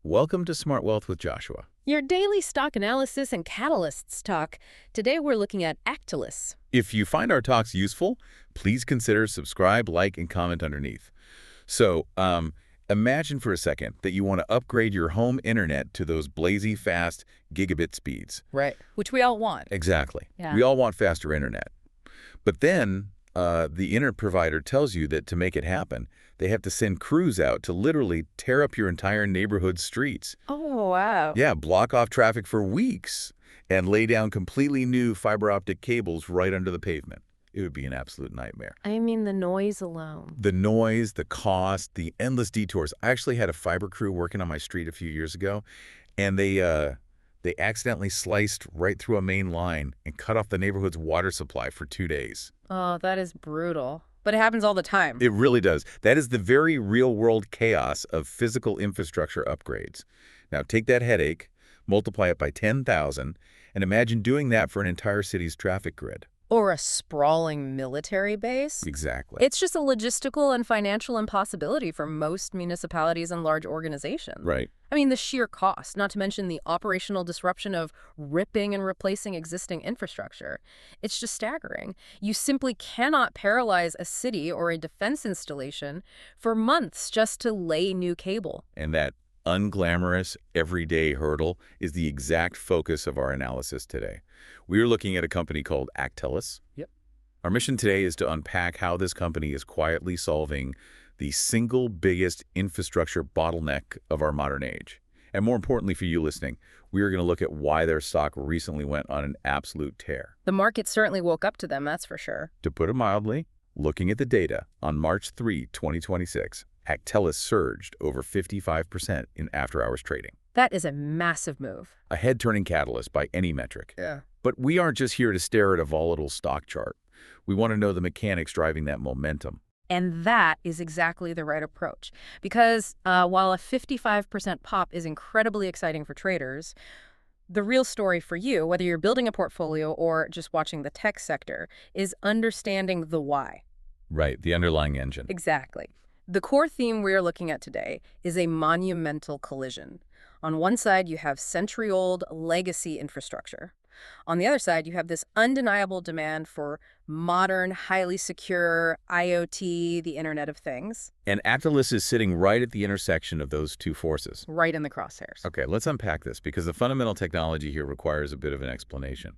Welcome to Smart Wealth with Joshua. Your daily stock analysis and catalysts talk. Today we're looking at Actelis. If you find our talks useful, please consider subscribe, like, and comment underneath. So, imagine for a second that you want to upgrade your home internet to those blazy fast gigabit speeds. Right. Which we all want. Exactly. Yeah. We all want faster internet. But then the internet provider tells you that to make it happen, they have to send crews out to literally tear up your entire neighborhood's streets. Oh, wow. Yeah, block off traffic for weeks and lay down completely new fiber optic cables right under the pavement. It would be an absolute nightmare. I mean, the noise alone. The noise, the cost, the endless detours. I actually had a fiber crew working on my street a few years ago, and they accidentally sliced right through a main line and cut off the neighborhood's water supply for 2 days. Oh, that is brutal. But it happens all the time. It really does. That is the very real-world chaos of physical infrastructure upgrades. Now, take that headache, multiply it by 10,000, and imagine doing that for an entire city's traffic grid. Or a sprawling military base. Exactly. It's just a logistical and financial impossibility for most municipalities and large organizations. Right. I mean, the sheer cost, not to mention the operational disruption of ripping and replacing existing infrastructure. It's just staggering. You simply cannot paralyze a city or a defense installation for months just to lay new cable. And that unglamorous, everyday hurdle is the exact focus of our analysis today. We are looking at a company called Actelis. Yep. Our mission today is to unpack how this company is quietly solving the single biggest infrastructure bottleneck of our modern age. And more importantly for you listening, we are going to look at why their stock recently went on an absolute tear. The market certainly woke up to them, that's for sure. To put it mildly, looking at the data, on March 3, 2026, Actelis surged over 55% in after-hours trading. That is a massive move. A head-turning catalyst by any metric. Yeah. But we aren't just here to stare at a volatile stock chart. We want to know the mechanics driving that momentum. And that is exactly the right approach. Because while a 55% pop is incredibly exciting for traders, the real story for you, whether you're building a portfolio or just watching the tech sector, is understanding the why. Right, the underlying engine. Exactly. The core theme we're looking at today is a monumental collision. On one side, you have century-old legacy infrastructure. On the other side, you have this undeniable demand for modern, highly secure IoT, the Internet of Things. And Actelis is sitting right at the intersection of those two forces. Right in the crosshairs. Okay, let's unpack this because the fundamental technology here requires a bit of an explanation.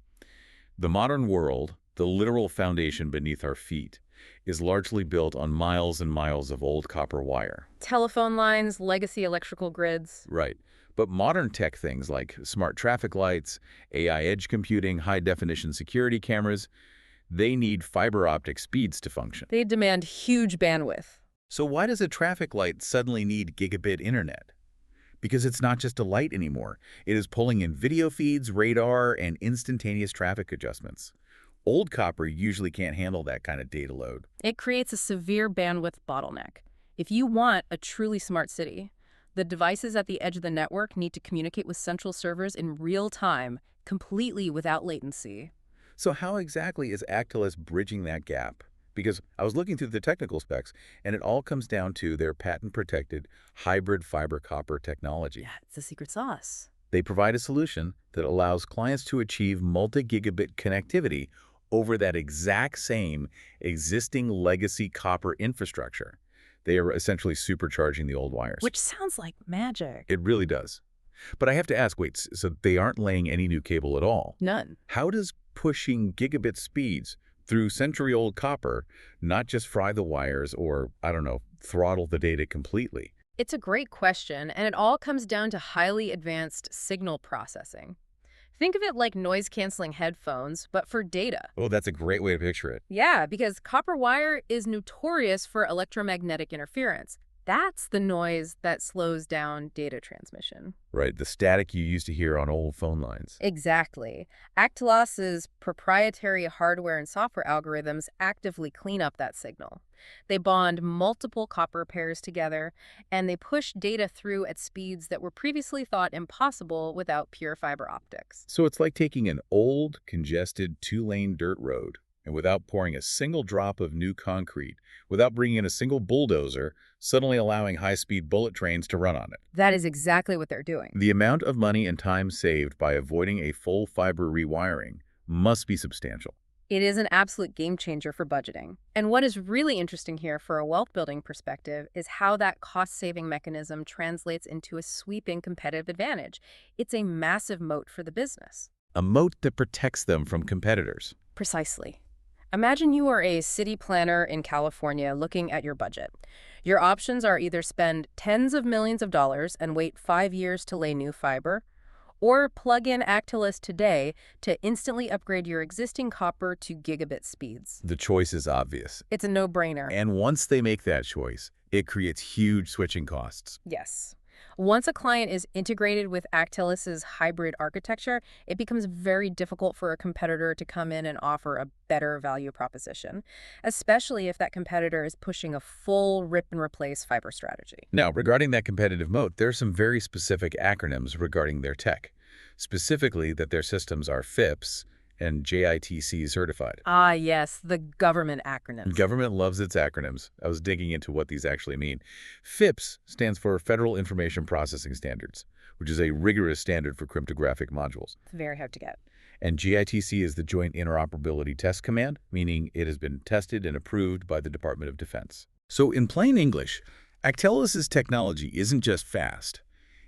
The modern world, the literal foundation beneath our feet, is largely built on miles and miles of old copper wire. Telephone lines, legacy electrical grids. Right. But modern tech things like smart traffic lights, AI edge computing, high-definition security cameras, they need fiber optic speeds to function. They demand huge bandwidth. So why does a traffic light suddenly need gigabit internet? Because it's not just a light anymore. It is pulling in video feeds, radar, and instantaneous traffic adjustments. Old copper usually can't handle that kind of data load. It creates a severe bandwidth bottleneck. If you want a truly smart city, the devices at the edge of the network need to communicate with central servers in real time, completely without latency. So how exactly is Actelis bridging that gap? Because I was looking through the technical specs, and it all comes down to their patent-protected hybrid fiber-copper technology. Yeah, it's the secret sauce. They provide a solution that allows clients to achieve multi-gigabit connectivity over that exact same existing legacy copper infrastructure. They are essentially supercharging the old wires. Which sounds like magic. It really does. But I have to ask, wait, so they aren't laying any new cable at all? None. How does pushing gigabit speeds through century-old copper not just fry the wires or, I don't know, throttle the data completely? It's a great question, and it all comes down to highly advanced signal processing. Think of it like noise-canceling headphones, but for data. Oh, that's a great way to picture it. Yeah, because copper wire is notorious for electromagnetic interference. That's the noise that slows down data transmission. Right, the static you used to hear on old phone lines. Exactly. Actelis's proprietary hardware and software algorithms actively clean up that signal. They bond multiple copper pairs together, and they push data through at speeds that were previously thought impossible without pure fiber optics. So it's like taking an old, congested, two-lane dirt road, And without pouring a single drop of new concrete, without bringing in a single bulldozer, suddenly allowing high-speed bullet trains to run on it. That is exactly what they're doing. The amount of money and time saved by avoiding a full fiber rewiring must be substantial. It is an absolute game changer for budgeting. And what is really interesting here for a wealth building perspective is how that cost-saving mechanism translates into a sweeping competitive advantage. It's a massive moat for the business. A moat that protects them from competitors. Precisely. Imagine you are a city planner in California looking at your budget. Your options are either spend tens of millions of dollars and wait 5 years to lay new fiber, or plug in Actelis today to instantly upgrade your existing copper to gigabit speeds. The choice is obvious. It's a no-brainer. And once they make that choice, it creates huge switching costs. Yes. Once a client is integrated with Actelis's hybrid architecture, it becomes very difficult for a competitor to come in and offer a better value proposition, especially if that competitor is pushing a full rip-and-replace fiber strategy. Now, regarding that competitive moat, there are some very specific acronyms regarding their tech, specifically that their systems are FIPS and JITC certified. Ah, yes, the government acronyms. Government loves its acronyms. I was digging into what these actually mean. FIPS stands for Federal Information Processing Standards, which is a rigorous standard for cryptographic modules. It's very hard to get. And JITC is the Joint Interoperability Test Command, meaning it has been tested and approved by the Department of Defense. So in plain English, Actelis's technology isn't just fast.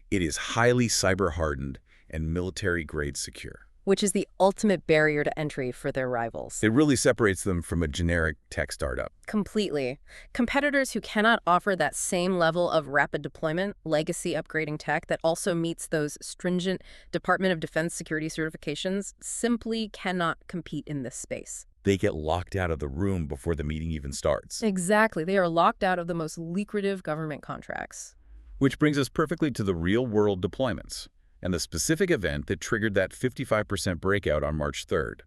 It is highly cyber-hardened and military-grade secure. Which is the ultimate barrier to entry for their rivals. It really separates them from a generic tech startup. Completely. Competitors who cannot offer that same level of rapid deployment, legacy upgrading tech that also meets those stringent Department of Defense security certifications simply cannot compete in this space. They get locked out of the room before the meeting even starts. Exactly. They are locked out of the most lucrative government contracts. Which brings us perfectly to the real-world deployments and the specific event that triggered that 55% breakout on March 3rd.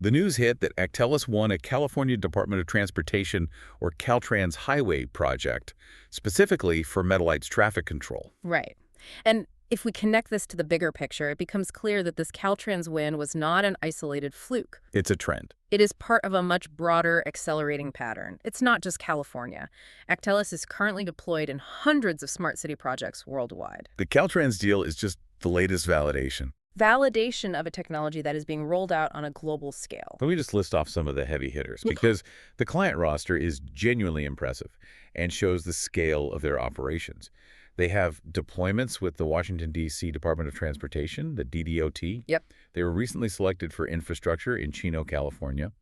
The news hit that Actelis won a California Department of Transportation or Caltrans highway project, specifically for Metallite's traffic control. Right. And if we connect this to the bigger picture, it becomes clear that this Caltrans win was not an isolated fluke. It's a trend. It is part of a much broader accelerating pattern. It's not just California. Actelis is currently deployed in hundreds of smart city projects worldwide. The Caltrans deal is just the latest validation. Validation of a technology that is being rolled out on a global scale. Let me just list off some of the heavy hitters, because the client roster is genuinely impressive and shows the scale of their operations. They have deployments with the Washington, D.C. Department of Transportation, the DDOT. Yep. They were recently selected for infrastructure in Chino, California.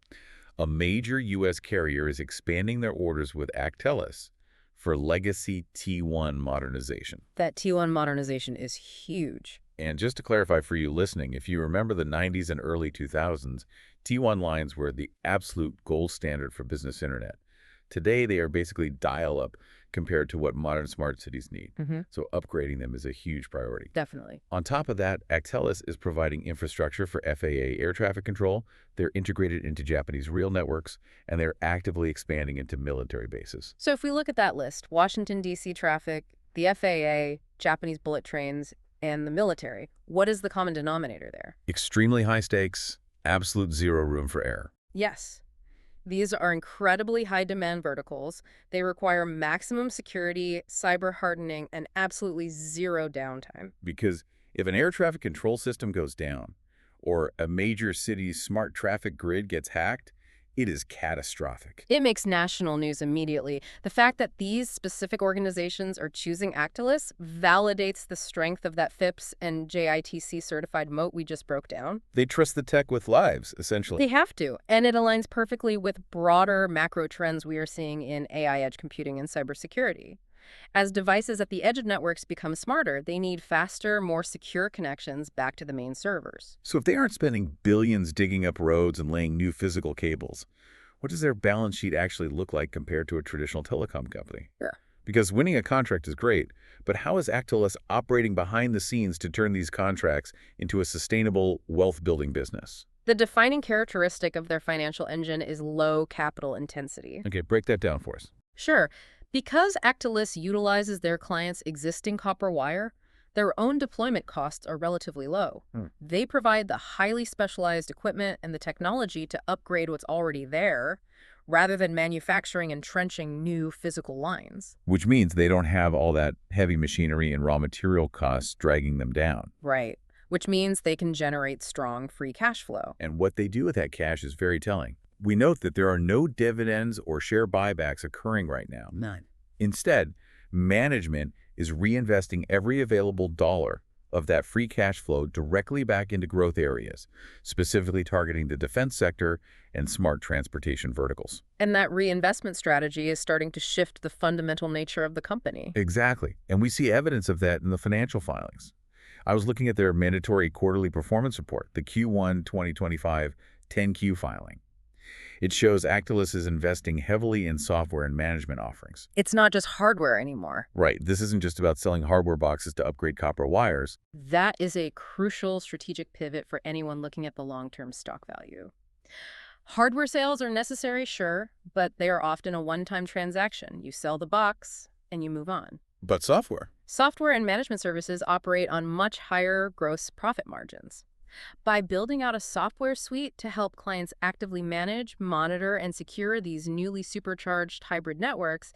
A major U.S. carrier is expanding their orders with Actelis for legacy T1 modernization. That T1 modernization is huge. And just to clarify for you listening, if you remember the 90s and early 2000s, T1 lines were the absolute gold standard for business internet. Today, they are basically dial-up compared to what modern smart cities need. So upgrading them is a huge priority. Definitely. On top of that, Actelis is providing infrastructure for FAA air traffic control. They're integrated into Japanese rail networks, and they're actively expanding into military bases. So if we look at that list, Washington, D.C. traffic, the FAA, Japanese bullet trains, and the military, what is the common denominator there? Extremely high stakes, absolute zero room for error. Yes. These are incredibly high-demand verticals. They require maximum security, cyber hardening, and absolutely zero downtime. Because if an air traffic control system goes down, or a major city's smart traffic grid gets hacked, it is catastrophic. It makes national news immediately. The fact that these specific organizations are choosing Actelis validates the strength of that FIPS and JITC certified moat we just broke down. They trust the tech with lives, essentially. They have to, and it aligns perfectly with broader macro trends we are seeing in AI edge computing and cybersecurity. As devices at the edge of networks become smarter, they need faster, more secure connections back to the main servers. So if they aren't spending billions digging up roads and laying new physical cables, what does their balance sheet actually look like compared to a traditional telecom company? Sure. Because winning a contract is great, but how is Actelis operating behind the scenes to turn these contracts into a sustainable wealth-building business? The defining characteristic of their financial engine is low capital intensity. Okay, break that down for us. Sure. Because Actelis utilizes their clients' existing copper wire, Their own deployment costs are relatively low. Hmm. They provide the highly specialized equipment and the technology to upgrade what's already there, rather than manufacturing and trenching new physical lines. Which means they don't have all that heavy machinery and raw material costs dragging them down. Right. Which means they can generate strong free cash flow. And what they do with that cash is very telling. We note that there are no dividends or share buybacks occurring right now. None. Instead, management is reinvesting every available dollar of that free cash flow directly back into growth areas, specifically targeting the defense sector and smart transportation verticals. And that reinvestment strategy is starting to shift the fundamental nature of the company. Exactly. And we see evidence of that in the financial filings. I was looking at their mandatory quarterly performance report, the Q1 2025 10Q filing. It shows Actelis is investing heavily in software and management offerings. It's not just hardware anymore. Right. This isn't just about selling hardware boxes to upgrade copper wires. That is a crucial strategic pivot for anyone looking at the long-term stock value. Hardware sales are necessary, sure, but they are often a one-time transaction. You sell the box and you move on. But software? Software and management services operate on much higher gross profit margins. By building out a software suite to help clients actively manage, monitor, and secure these newly supercharged hybrid networks,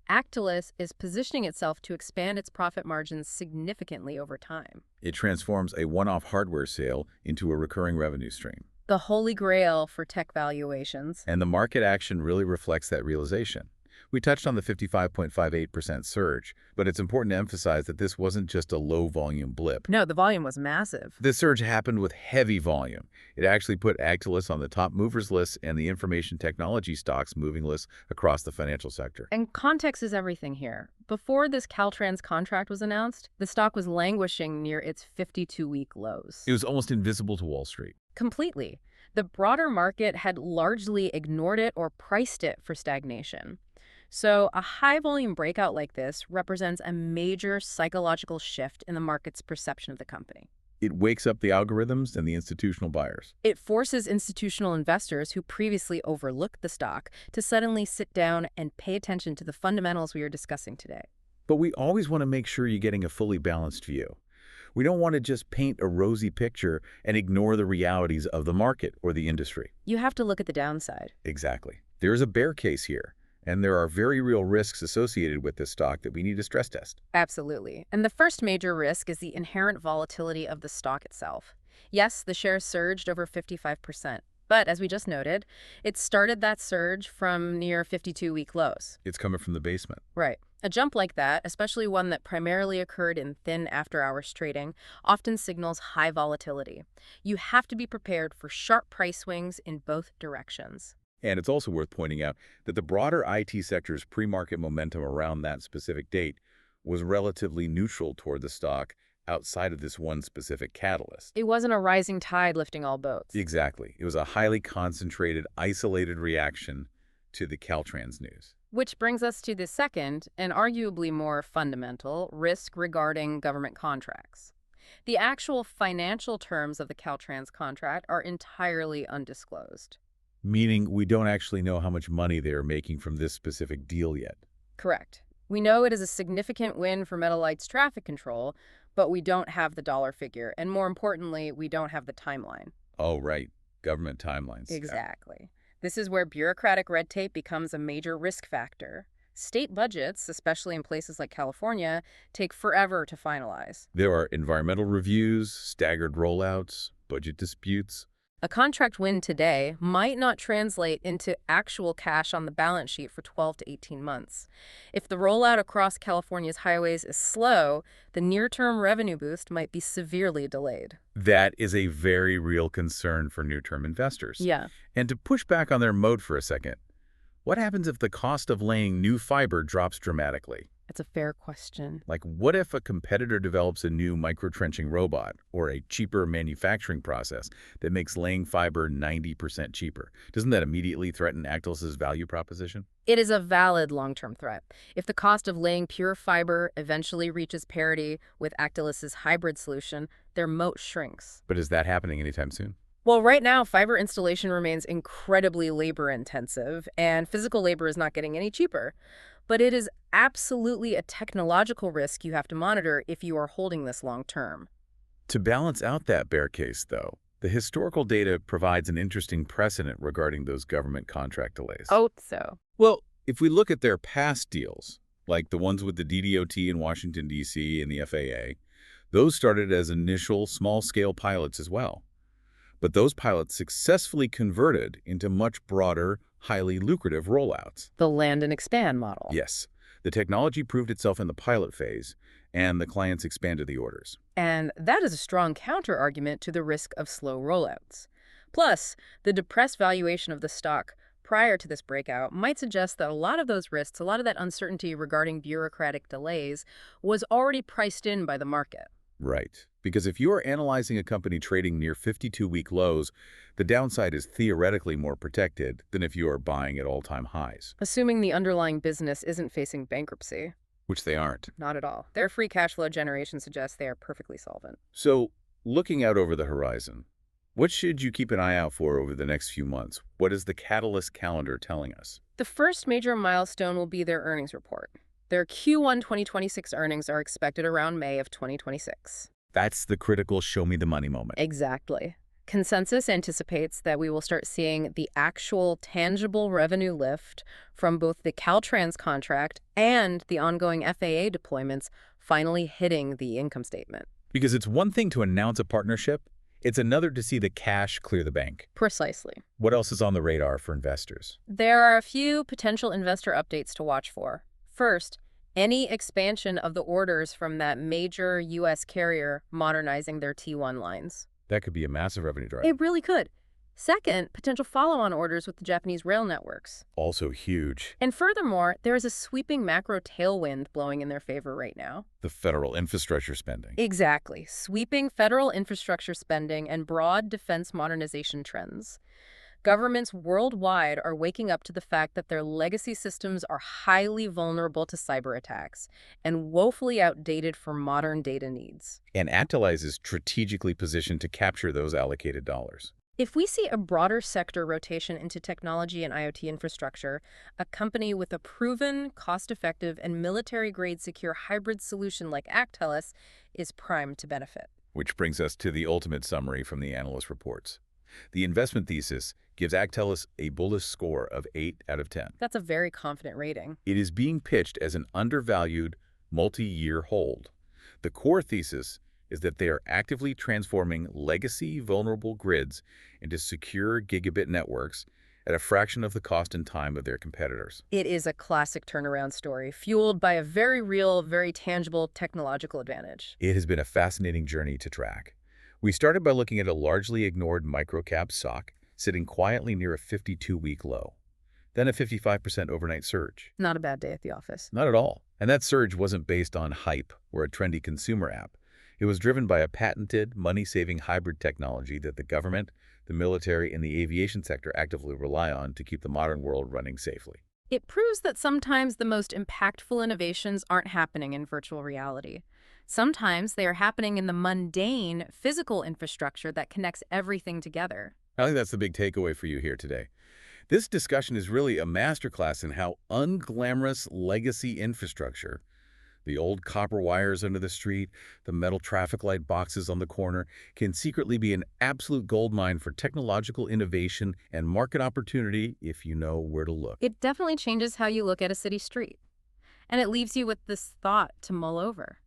Actelis is positioning itself to expand its profit margins significantly over time. It transforms a one-off hardware sale into a recurring revenue stream. The holy grail for tech valuations. And the market action really reflects that realization. We touched on the 55.58% surge, but it's important to emphasize that this wasn't just a low-volume blip. No, the volume was massive. This surge happened with heavy volume. It actually put Actelis on the top movers list and the information technology stocks moving list across the financial sector. And context is everything here. Before this Caltrans contract was announced, the stock was languishing near its 52-week lows. It was almost invisible to Wall Street. Completely. The broader market had largely ignored it or priced it for stagnation. So a high-volume breakout like this represents a major psychological shift in the market's perception of the company. It wakes up the algorithms and the institutional buyers. It forces institutional investors who previously overlooked the stock to suddenly sit down and pay attention to the fundamentals we are discussing today. But we always want to make sure you're getting a fully balanced view. We don't want to just paint a rosy picture and ignore the realities of the market or the industry. You have to look at the downside. Exactly. There is a bear case here. And there are very real risks associated with this stock that we need to stress test. Absolutely. And the first major risk is the inherent volatility of the stock itself. Yes, the shares surged over 55%. But as we just noted, it started that surge from near 52-week lows. It's coming from the basement. Right. A jump like that, especially one that primarily occurred in thin after-hours trading, often signals high volatility. You have to be prepared for sharp price swings in both directions. And it's also worth pointing out that the broader IT sector's pre-market momentum around that specific date was relatively neutral toward the stock outside of this one specific catalyst. It wasn't a rising tide lifting all boats. Exactly. It was a highly concentrated, isolated reaction to the Caltrans news. Which brings us to the second, and arguably more fundamental, risk regarding government contracts. The actual financial terms of the Caltrans contract are entirely undisclosed. Meaning we don't actually know how much money they are making from this specific deal yet. Correct. We know it is a significant win for Metalite's traffic control, but we don't have the dollar figure. And more importantly, we don't have the timeline. Oh, right. Government timelines. Exactly. This is where bureaucratic red tape becomes a major risk factor. State budgets, especially in places like California, take forever to finalize. There are environmental reviews, staggered rollouts, budget disputes. A contract win today might not translate into actual cash on the balance sheet for 12 to 18 months. If the rollout across California's highways is slow, the near-term revenue boost might be severely delayed. That is a very real concern for near-term investors. Yeah. And to push back on their mode for a second, what happens if the cost of laying new fiber drops dramatically? That's a fair question. Like, what if a competitor develops a new micro-trenching robot or a cheaper manufacturing process that makes laying fiber 90% cheaper? Doesn't that immediately threaten Actelis' value proposition? It is a valid long-term threat. If the cost of laying pure fiber eventually reaches parity with Actelis' hybrid solution, their moat shrinks. But is that happening anytime soon? Well, right now, fiber installation remains incredibly labor-intensive, and physical labor is not getting any cheaper. But it is absolutely a technological risk you have to monitor if you are holding this long term. To balance out that bear case, though, the historical data provides an interesting precedent regarding those government contract delays. Oh, so. Well, if we look at their past deals, like the ones with the DDOT in Washington, D.C. and the FAA, those started as initial small-scale pilots as well. But those pilots successfully converted into much broader, highly lucrative rollouts. The land and expand model. Yes, the technology proved itself in the pilot phase, and the clients expanded the orders. And that is a strong counter-argument to the risk of slow rollouts. Plus, the depressed valuation of the stock prior to this breakout might suggest that a lot of those risks, a lot of that uncertainty regarding bureaucratic delays, was already priced in by the market. Right. Because if you are analyzing a company trading near 52-week lows, the downside is theoretically more protected than if you are buying at all-time highs. Assuming the underlying business isn't facing bankruptcy. Which they aren't. Not at all. Their free cash flow generation suggests they are perfectly solvent. So, looking out over the horizon, what should you keep an eye out for over the next few months? What is the catalyst calendar telling us? The first major milestone will be their earnings report. Their Q1 2026 earnings are expected around May of 2026. That's the critical show-me-the-money moment. Exactly. Consensus anticipates that we will start seeing the actual tangible revenue lift from both the Caltrans contract and the ongoing FAA deployments finally hitting the income statement. Because it's one thing to announce a partnership, it's another to see the cash clear the bank. Precisely. What else is on the radar for investors? There are a few potential investor updates to watch for. First, any expansion of the orders from that major U.S. carrier modernizing their T1 lines. That could be a massive revenue driver. It really could. Second, potential follow-on orders with the Japanese rail networks. Also huge. And furthermore, there is a sweeping macro tailwind blowing in their favor right now. The federal infrastructure spending. Exactly. Sweeping federal infrastructure spending and broad defense modernization trends. Governments worldwide are waking up to the fact that their legacy systems are highly vulnerable to cyber attacks and woefully outdated for modern data needs. And Actelis is strategically positioned to capture those allocated dollars. If we see a broader sector rotation into technology and IoT infrastructure, a company with a proven, cost-effective, and military-grade secure hybrid solution like Actelis is primed to benefit. Which brings us to the ultimate summary from the analyst reports. The investment thesis gives Actelis a bullish score of 8 out of 10. That's a very confident rating. It is being pitched as an undervalued, multi-year hold. The core thesis is that they are actively transforming legacy vulnerable grids into secure gigabit networks at a fraction of the cost and time of their competitors. It is a classic turnaround story, fueled by a very real, very tangible technological advantage. It has been a fascinating journey to track. We started by looking at a largely ignored microcap stock sitting quietly near a 52-week low, then a 55% overnight surge. Not a bad day at the office. Not at all. And that surge wasn't based on hype or a trendy consumer app. It was driven by a patented, money-saving hybrid technology that the government, the military, and the aviation sector actively rely on to keep the modern world running safely. It proves that sometimes the most impactful innovations aren't happening in virtual reality. Sometimes they are happening in the mundane, physical infrastructure that connects everything together. I think that's the big takeaway for you here today. This discussion is really a masterclass in how unglamorous legacy infrastructure, the old copper wires under the street, the metal traffic light boxes on the corner, can secretly be an absolute goldmine for technological innovation and market opportunity if you know where to look. It definitely changes how you look at a city street. And it leaves you with this thought to mull over.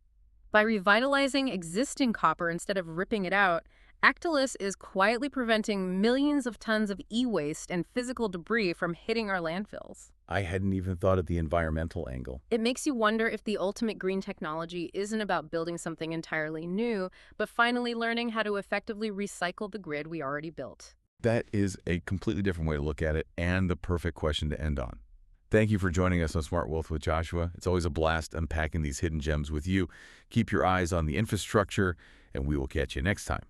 By revitalizing existing copper instead of ripping it out, Actelis is quietly preventing millions of tons of e-waste and physical debris from hitting our landfills. I hadn't even thought of the environmental angle. It makes you wonder if the ultimate green technology isn't about building something entirely new, but finally learning how to effectively recycle the grid we already built. That is a completely different way to look at it and the perfect question to end on. Thank you for joining us on Smart Wealth with Joshua. It's always a blast unpacking these hidden gems with you. Keep your eyes on the infrastructure, and we will catch you next time.